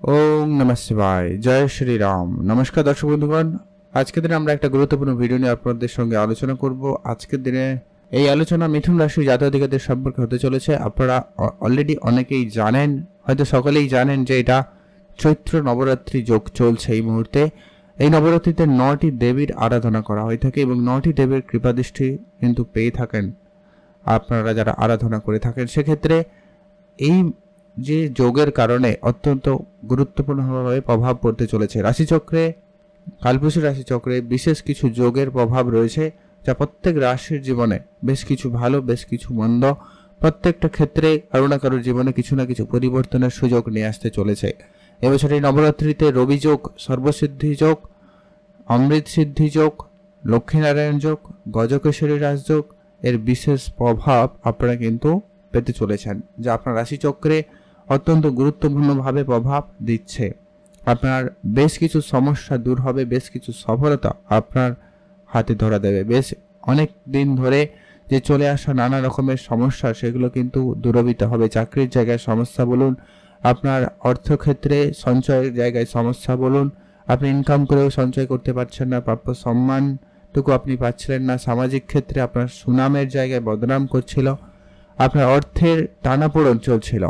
ওম নমঃ শিবায়। জয় শ্রীরাম। নমস্কার দর্শক বন্ধুগণ, আজকের দিনে আমরা একটা গুরুত্বপূর্ণ ভিডিও নিয়ে আপনাদের সঙ্গে আলোচনা করব। আজকের দিনে এই আলোচনা মিথুন রাশি জাতক-জাতিকাদের সম্পর্কে হতে চলেছে। আপনারা অলরেডি অনেকেই জানেন, হয়তো সকলেই জানেন যে এটা চৈত্র নবরাত্রি যোগ চলছে এই মুহূর্তে। এই নবরাত্রিতে 9টি দেবীর আরাধনা করা হয়ে থাকে এবং 9টি দেবীর কৃপাদৃষ্টি কিন্তু পেয়ে থাকেন আপনারা যারা আরাধনা করে থাকেন। সেক্ষেত্রে এই যে যোগের কারণে অত্যন্ত গুরুত্বপূর্ণভাবে প্রভাব পড়তে চলেছে রাশিচক্রে। কালপুরুষ রাশিচক্রে বিশেষ কিছু যোগের প্রভাব রয়েছে, যা প্রত্যেক রাশির জীবনে বেশ কিছু ভালো বেশ কিছু মন্দ, প্রত্যেকটা ক্ষেত্রে কারো না কারোর জীবনে কিছু না কিছু পরিবর্তনের সুযোগ নিয়ে আসতে চলেছে। এবছর এই নবরাত্রিতে রবি যোগ, সর্বসিদ্ধি যোগ, অমৃত সিদ্ধি যোগ, লক্ষ্মীনারায়ণ যোগ, গজকেশরী রাজযোগ এর বিশেষ প্রভাব আপনারা কিন্তু পেতে চলেছেন, যা আপনার রাশিচক্রে অত্যন্ত গুরুত্বপূর্ণভাবে প্রভাব দিচ্ছে। আপনার বেশ কিছু সমস্যা দূর হবে, বেশ কিছু সফলতা আপনার হাতে ধরা দেবে। বেশ অনেক দিন ধরে যে চলে আসা নানা রকমের সমস্যা সেগুলো কিন্তু দূরীভূত হবে। চাকরির জায়গায় সমস্যা বলুন, আপনার অর্থক্ষেত্রে সঞ্চয়ের জায়গায় সমস্যা বলুন, আপনি ইনকাম করেও সঞ্চয় করতে পারছেন না, প্রাপ্য সম্মানটুকু আপনি পাচ্ছিলেন না, সামাজিক ক্ষেত্রে আপনার সুনামের জায়গায় বদনাম করছিল, আপনার অর্থের টানাপোড়েন চলছিল,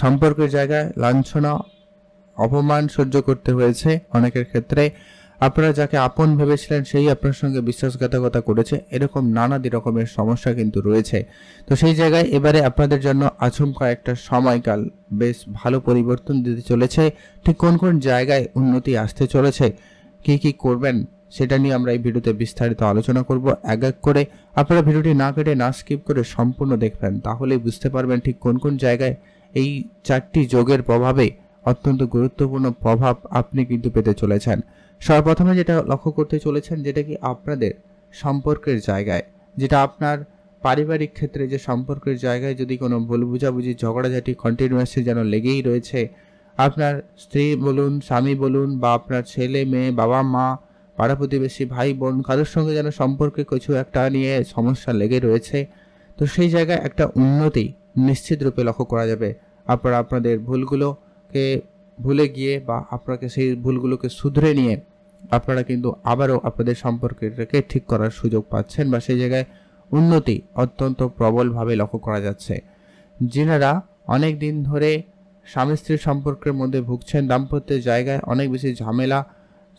সম্পর্কের জায়গায় লাঞ্ছনা অপমান সহ্য করতে হয়েছে অনেকের ক্ষেত্রে, আপনারা যাকে আপন ভেবেছিলেন সেই আপনার সঙ্গে বিশ্বাসঘাতকতা করেছে, এরকম নানাদি রকমের সমস্যা কিন্তু রয়েছে। তো সেই জায়গায় এবারে আপনাদের জন্য আচমকা একটা সময়কাল বেশ ভালো পরিবর্তন দিতে চলেছে। ঠিক কোন কোন জায়গায় উন্নতি আসতে চলেছে, কি কি করবেন সেটা নিয়ে আমরা এই ভিডিওতে বিস্তারিত আলোচনা করব। এক এক করে আপনারা ভিডিওটি না কেটে না স্কিপ করে সম্পূর্ণ দেখবেন, তাহলেই বুঝতে পারবেন ঠিক কোন কোন জায়গায় এই 4টি যোগের প্রভাবে অত্যন্ত গুরুত্বপূর্ণ প্রভাব আপনি কিন্তু পেতে চলেছেন। সর্বপ্রথমে যেটা লক্ষ্য করতে চলেছেন, যেটা কি আপনাদের সম্পর্কের জায়গায়, যেটা আপনার পারিবারিক ক্ষেত্রে যে সম্পর্কের জায়গায় যদি কোনো ভুল বুঝাবুঝি ঝগড়াঝাটি কন্টিনিউয়াসলি যেন লেগেই রয়েছে, আপনার স্ত্রী বলুন, স্বামী বলুন, বা আপনার ছেলে মেয়ে, বাবা মা, পাড়া প্রতিবেশী, ভাই বোন, কারোর সঙ্গে যেন সম্পর্কে কিছু একটা নিয়ে সমস্যা লেগে রয়েছে, তো সেই জায়গায় একটা উন্নতি নিশ্চিত রূপে লক্ষ্য করা যাবে। আপনারা আপনাদের ভুলগুলোকে ভুলে গিয়ে বা আপনাকে সেই ভুলগুলোকে শুধরে নিয়ে আপনারা কিন্তু আবারও আপনাদের সম্পর্কটাকে ঠিক করার সুযোগ পাচ্ছেন, বা সেই জায়গায় উন্নতি অত্যন্ত প্রবলভাবে লক্ষ্য করা যাচ্ছে। যিনারা অনেক দিন ধরে স্বামী স্ত্রীর সম্পর্কের মধ্যে ভুগছেন, দাম্পত্যের জায়গায় অনেক বেশি ঝামেলা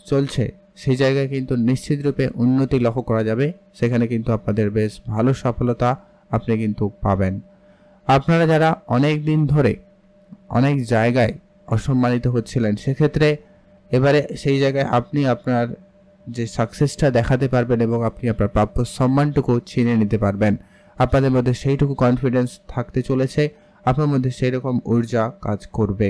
চলছে, সেই জায়গায় কিন্তু নিশ্চিতরূপে উন্নতি লক্ষ্য করা যাবে। সেখানে কিন্তু আপনাদের বেশ ভালো সফলতা আপনি কিন্তু পাবেন। আপনারা যারা অনেক দিন ধরে অনেক জায়গায় অসম্মানিত হচ্ছিলেন, সেক্ষেত্রে এবারে সেই জায়গায় আপনি আপনার যে সাকসেসটা দেখাতে পারবেন এবং আপনি আপনার প্রাপ্য সম্মানটুকু ছিনিয়ে নিতে পারবেন। আপনাদের মধ্যে সেইটুকু কনফিডেন্স থাকতে চলেছে, আপনার মধ্যে সেই রকম ঊর্জা কাজ করবে।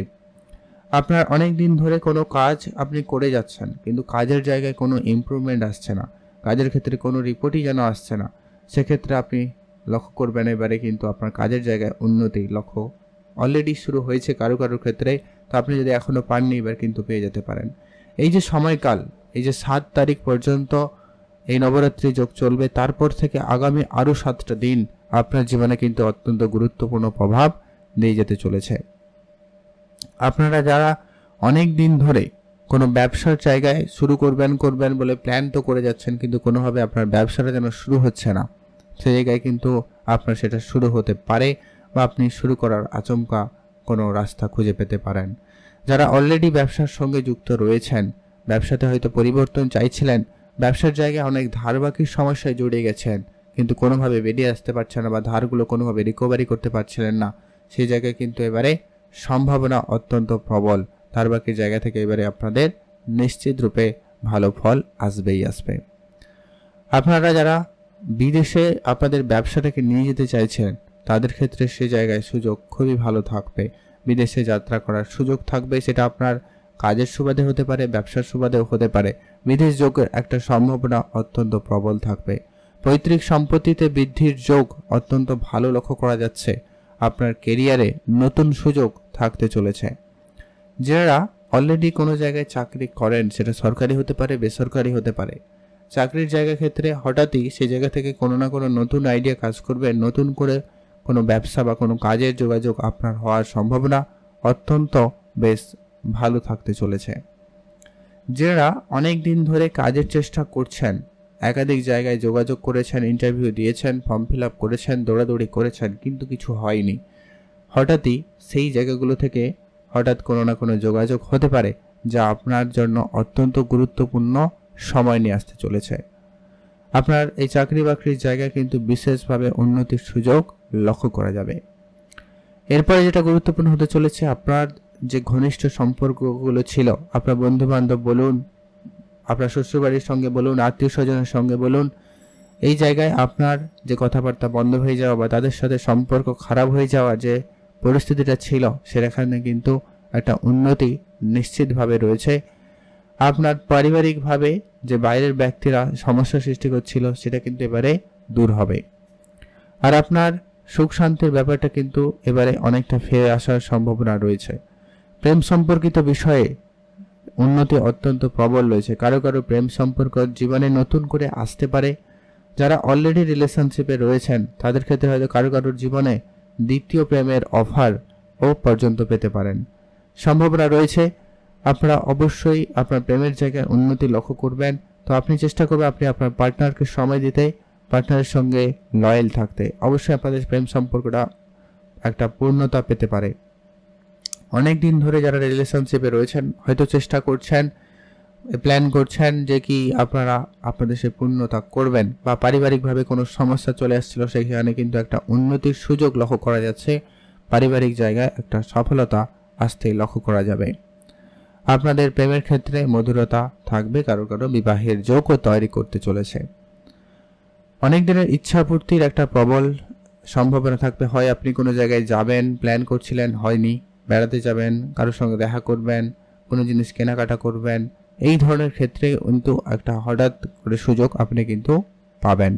আপনার অনেক দিন ধরে কোনো কাজ আপনি করে যাচ্ছেন, কিন্তু কাজের জায়গায় কোনো ইমপ্রুভমেন্ট আসছে না, কাজের ক্ষেত্রে কোনো রিপোর্টই যেন আসছে না, সেক্ষেত্রে আপনি লক্ষ্য করবেন এবারে কিন্তু আপনার কাজের জায়গায় উন্নতি লক্ষ্য অলরেডি শুরু হয়েছে কারো কারোর ক্ষেত্রে। তো আপনি যদি এখনও পাননি, এবার কিন্তু পেয়ে যেতে পারেন। এই যে সময়কাল, এই যে 7 তারিখ পর্যন্ত এই নবরাত্রি যোগ চলবে, তারপর থেকে আগামী আরও 7টা দিন আপনার জীবনে কিন্তু অত্যন্ত গুরুত্বপূর্ণ প্রভাব দিয়ে যেতে চলেছে। আপনারা যারা অনেক দিন ধরে কোনো ব্যবসার জায়গায় শুরু করবেন বলে প্ল্যান তো করে যাচ্ছেন, কিন্তু কোনোভাবে আপনার ব্যবসাটা যেন শুরু হচ্ছে না, সেই জায়গায় কিন্তু আপনার সেটা শুরু হতে পারে, বা আপনি শুরু করার আচমকা কোনো রাস্তা খুঁজে পেতে পারেন। যারা অলরেডি ব্যবসার সঙ্গে যুক্ত রয়েছেন, ব্যবসাতে হয়তো পরিবর্তন চাইছিলেন, ব্যবসার জায়গায় অনেক ধার বাকির সমস্যায় জড়িয়ে গেছেন, কিন্তু কোনোভাবে বেরিয়ে আসতে পারছেন না, বা ধারগুলো কোনোভাবে রিকভারি করতে পারছিলেন না, সেই জায়গায় কিন্তু এবারে সম্ভাবনা অত্যন্ত প্রবল। ধার বাকির জায়গা থেকে এবারে আপনাদের নিশ্চিত রূপে ভালো ফল আসবেই আসবে। আপনারা যারা বিদেশে আপনাদের ব্যবসাটাকে নিয়ে যেতে চাইছেন, তাদের ক্ষেত্রে সে জায়গায় সুযোগ খুবই ভালো থাকবে। বিদেশে যাত্রা করার সুযোগ থাকবে, সেটা আপনার কাজের সুবাদে হতে পারে, ব্যবসার সুবাদেও হতে পারে। বিদেশ যোগের একটা সম্ভাবনা অত্যন্ত প্রবল থাকবে। পৈতৃক সম্পত্তিতে বৃদ্ধির যোগ অত্যন্ত ভালো লক্ষ্য করা যাচ্ছে। আপনার কেরিয়ারে নতুন সুযোগ থাকতে চলেছে। যারা অলরেডি কোনো জায়গায় চাকরি করেন, সেটা সরকারি হতে পারে, বেসরকারি হতে পারে, চাকরির জায়গা ক্ষেত্রে হঠাৎই সেই জায়গা থেকে কোনো না কোনো নতুন আইডিয়া কাজ করবে, নতুন করে কোনো ব্যবসা বা কোনো কাজের যোগাযোগ আপনার হওয়ার সম্ভাবনা অত্যন্ত বেশ ভালো থাকতে চলেছে। যারা অনেক দিন ধরে কাজের চেষ্টা করছেন, একাধিক জায়গায় যোগাযোগ করেছেন, ইন্টারভিউ দিয়েছেন, ফর্ম ফিল আপ করেছেন, দৌড়াদৌড়ি করেছেন, কিন্তু কিছু হয়নি, হঠাৎই সেই জায়গাগুলো থেকে হঠাৎ কোনো না কোনো যোগাযোগ হতে পারে যা আপনার জন্য অত্যন্ত গুরুত্বপূর্ণ সময় নিয়ে আসতে চলেছে। আপনার এই চাকরি বাকরির জায়গায় কিন্তু বিশেষভাবে উন্নতির সুযোগ লক্ষ্য করা যাবে। এরপরে যেটা গুরুত্বপূর্ণ হতে চলেছে, আপনার যে ঘনিষ্ঠ সম্পর্কগুলো ছিল, আপনার বন্ধু বান্ধব বলুন, আপনার শ্বশুরবাড়ির সঙ্গে বলুন, আত্মীয় স্বজনের সঙ্গে বলুন, এই জায়গায় আপনার যে কথাবার্তা বন্ধ হয়ে যাওয়া বা তাদের সাথে সম্পর্ক খারাপ হয়ে যাওয়া যে পরিস্থিতিটা ছিল, সেখানে কিন্তু একটা উন্নতি নিশ্চিতভাবে রয়েছে। আপনার পারিবারিকভাবে যে বাইরের ব্যক্তিরা সমস্যা সৃষ্টি করছিল সেটা কিন্তু এবারে দূর হবে। আর আপনার সুখ শান্তির ব্যাপারটা কিন্তু এবারে অনেকটা ফিরে আসার সম্ভাবনা রয়েছে। প্রেম সম্পর্কিত বিষয়ে উন্নতি অত্যন্ত প্রবল রয়েছে। কারো কারো প্রেম সম্পর্ক জীবনে নতুন করে আসতে পারে। যারা অলরেডি রিলেশনশিপে রয়েছেন তাদের ক্ষেত্রে হয়তো কারো কারোর জীবনে দ্বিতীয় প্রেমের অফার ও পর্যন্ত পেতে পারেন, সম্ভাবনা রয়েছে। আপনারা অবশ্যই আপনার প্রেমের জায়গায় উন্নতি লক্ষ্য করবেন। তো আপনি চেষ্টা করবেন আপনি আপনার পার্টনারকে সময় দিতে, পার্টনারের সঙ্গে লয়াল থাকতে। অবশ্যই আপনাদের প্রেম সম্পর্কটা একটা পূর্ণতা পেতে পারে। অনেক দিন ধরে যারা রিলেশনশিপে রয়েছেন হয়তো চেষ্টা করছেন, প্ল্যান করছেন যে কি আপনারা আপনাদের সে পূর্ণতা করবেন, বা পারিবারিকভাবে কোনো সমস্যা চলে আসছিল সেখানে কিন্তু একটা উন্নতির সুযোগ লক্ষ্য করা যাচ্ছে। পারিবারিক জায়গায় একটা সফলতা আসতেই লক্ষ্য করা যাবে। আপনাদের প্রেমের ক্ষেত্রে মধুরতা থাকবে, কারো কারো বিবাহের যোগও তৈরি করতে চলেছে। অনেক দিনের ইচ্ছা পূর্তির একটা প্রবল সম্ভাবনা থাকবে। হয় আপনি কোনো জায়গায় যাবেন, প্ল্যান করছিলেন, হয়নি, বেড়াতে যাবেন, কারোর সঙ্গে দেখা করবেন, কোনো জিনিস কেনাকাটা করবেন, এই ধরনের ক্ষেত্রে কিন্তু একটা হঠাৎ করে সুযোগ আপনি কিন্তু পাবেন।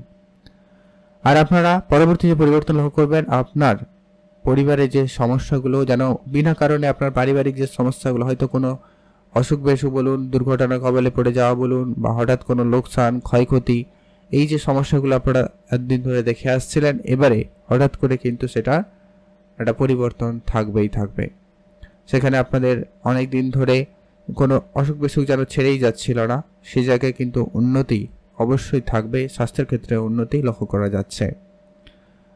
আর আপনারা পরবর্তী যে পরিবর্তন লক্ষ্য করবেন, আপনার পরিবারে যে সমস্যাগুলো যেন বিনা কারণে আপনার পারিবারিক যে সমস্যাগুলো, হয়তো কোনো অসুখ বিসুখ বলুন, দুর্ঘটনার কবলে পড়ে যাওয়া বলুন, বা হঠাৎ কোনো লোকসান ক্ষয়ক্ষতি, এই যে সমস্যাগুলো আপনারা একদিন ধরে দেখে আসছিলেন, এবারে হঠাৎ করে কিন্তু সেটা একটা পরিবর্তন থাকবেই থাকবে। সেখানে আপনাদের অনেক দিন ধরে কোনো অসুখ বিসুখ যেন ছেড়েই যাচ্ছিল না, সেই জায়গায় কিন্তু উন্নতি অবশ্যই থাকবে। স্বাস্থ্যের ক্ষেত্রে উন্নতি লক্ষ্য করা যাচ্ছে।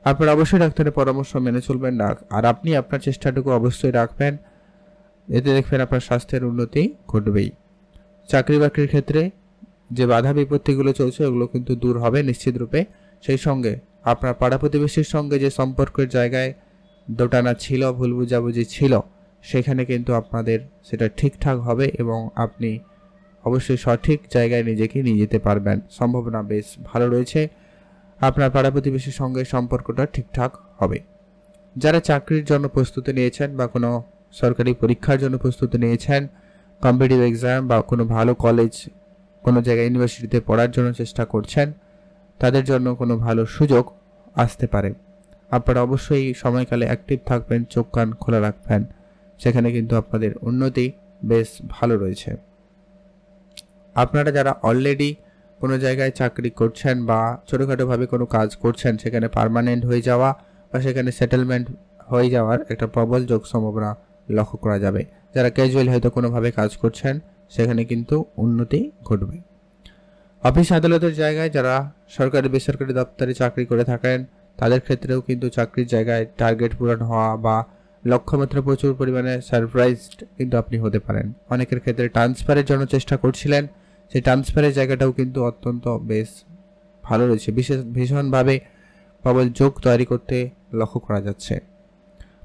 আপনারা অবশ্যই ডাক্তারের পরামর্শ মেনে চলবেন না, আর আপনি আপনার চেষ্টাটুকু অবশ্যই রাখবেন, এতে দেখবেন আপনার স্বাস্থ্যের উন্নতি ঘটবেই। চাকরি বাকরির ক্ষেত্রে যে বাধা বিপত্তিগুলো চলছে ওগুলো কিন্তু দূর হবে নিশ্চিত রূপে। সেই সঙ্গে আপনার পাড়া প্রতিবেশীর সঙ্গে যে সম্পর্কের জায়গায় দোটানা ছিল, ভুল বুঝাবুঝি ছিল, সেখানে কিন্তু আপনাদের সেটা ঠিকঠাক হবে এবং আপনি অবশ্যই সঠিক জায়গায় নিজেকে নিয়ে যেতে পারবেন। সম্ভাবনা বেশ ভালো রয়েছে। আপনার পাড়া প্রতিবেশীর সঙ্গে সম্পর্কটা ঠিকঠাক হবে। যারা চাকরির জন্য প্রস্তুতি নিয়েছেন বা কোনো সরকারি পরীক্ষার জন্য প্রস্তুতি নিয়েছেন, কম্পিটিটিভ এক্সাম বা কোনো ভালো কলেজ, কোনো জায়গায় ইউনিভার্সিটিতে পড়ার জন্য চেষ্টা করছেন, তাদের জন্য কোনো ভালো সুযোগ আসতে পারে। আপনারা অবশ্যই এই সময়কালে অ্যাক্টিভ থাকবেন, চোখ কান খোলা রাখবেন, সেখানে কিন্তু আপনাদের উন্নতি বেশ ভালো রয়েছে। আপনারা যারা অলরেডি কোনো জায়গায় চাকরি করছেন বা ছোটোখাটোভাবে কোনো কাজ করছেন, সেখানে পার্মানেন্ট হয়ে যাওয়া বা সেখানে সেটেলমেন্ট হয়ে যাওয়ার একটা প্রবল যোগ সম্ভাবনা লক্ষ্য করা যাবে। যারা ক্যাজুয়ালি হয়তো কোনোভাবে কাজ করছেন, সেখানে কিন্তু উন্নতি ঘটবে। অফিস আদালতের জায়গায় যারা সরকারি বেসরকারি দপ্তরে চাকরি করে থাকেন, তাদের ক্ষেত্রেও কিন্তু চাকরির জায়গায় টার্গেট পূরণ হওয়া বা লক্ষ্যমাত্রা প্রচুর পরিমাণে সারপ্রাইজড কিন্তু আপনি হতে পারেন। অনেকের ক্ষেত্রে ট্রান্সফারের জন্য চেষ্টা করছিলেন, সেই ট্রান্সফারের জায়গাটাও কিন্তু অত্যন্ত বেশ ভালো রয়েছে। ভীষণভাবে প্রবল যোগ তৈরি করতে লক্ষ্য করা যাচ্ছে।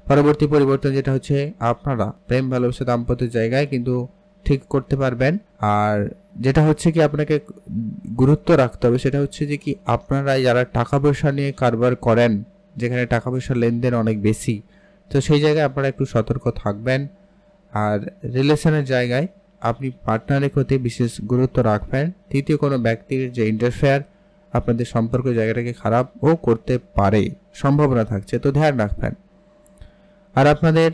পরবর্তী পরিবর্তন যেটা হচ্ছে, আপনারা প্রেম ভালোবাসা দাম্পত্যের জায়গায় কিন্তু ঠিক করতে পারবেন। আর যেটা হচ্ছে কি আপনাকে গুরুত্ব রাখতে হবে, সেটা হচ্ছে যে কি আপনারা যারা টাকা পয়সা নিয়ে কারবার করেন, যেখানে টাকা পয়সার লেনদেন অনেক বেশি, তো সেই জায়গায় আপনারা একটু সতর্ক থাকবেন। আর রিলেশনের জায়গায় আপনি পার্টনারের প্রতি বিশেষ গুরুত্ব রাখবেন। তৃতীয় কোনো ব্যক্তির যে ইন্টারফেয়ার আপনাদের সম্পর্কের জায়গাটাকে খারাপও করতে পারে, সম্ভাবনা থাকছে, তো ধ্যান রাখবেন। আর আপনাদের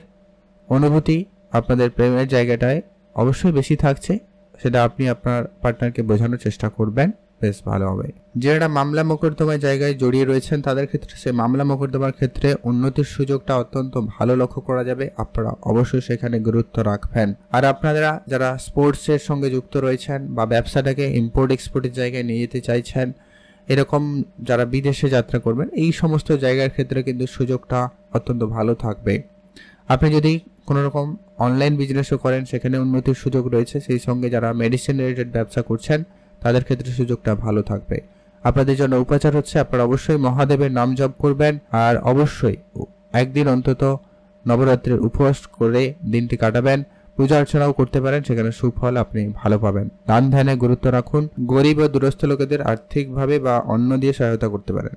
অনুভূতি আপনাদের প্রেমের জায়গাটায় অবশ্যই বেশি থাকছে, সেটা আপনি আপনার পার্টনারকে বোঝানোর চেষ্টা করবেন বেশ ভালো হবে। যারা মামলা মোকদ্দমার জায়গায় জড়িয়ে রয়েছেন তাদের ক্ষেত্রে সেই মামলা মোকদ্দমার ক্ষেত্রে উন্নতির সুযোগটা অত্যন্ত ভালো লক্ষ্য করা যাবে। আপনারা অবশ্যই সেখানে গুরুত্ব রাখবেন। আর আপনারা যারা স্পোর্টসের সঙ্গে যুক্ত রয়েছেন বা ব্যবসাটাকে ইম্পোর্ট এক্সপোর্টের জায়গায় নিয়ে যেতে চাইছেন, এরকম যারা বিদেশে যাত্রা করবেন, এই সমস্ত জায়গার ক্ষেত্রে কিন্তু সুযোগটা অত্যন্ত ভালো থাকবে। আপনি যদি কোনো রকম অনলাইন বিজনেসও করেন সেখানে উন্নতির সুযোগ রয়েছে। সেই সঙ্গে যারা মেডিসিন রিলেটেড ব্যবসা করছেন তাদের ক্ষেত্রে সুযোগটা ভালো থাকবে। আপনাদের জন্য উপাচার হচ্ছে আপনারা অবশ্যই মহাদেবের নাম জপ করবেন আর অবশ্যই একদিন অন্তত নবরাত্রির উপবাস করে দিনটি কাটাবেন। পূজা অর্চনাও করতে পারেন, সেখানে সুফল আপনি ভালো পাবেন। দান ধ্যানে গুরুত্ব রাখুন। গরিব ও দুরস্থ লোকেদের আর্থিকভাবে বা অন্ন দিয়ে সহায়তা করতে পারেন।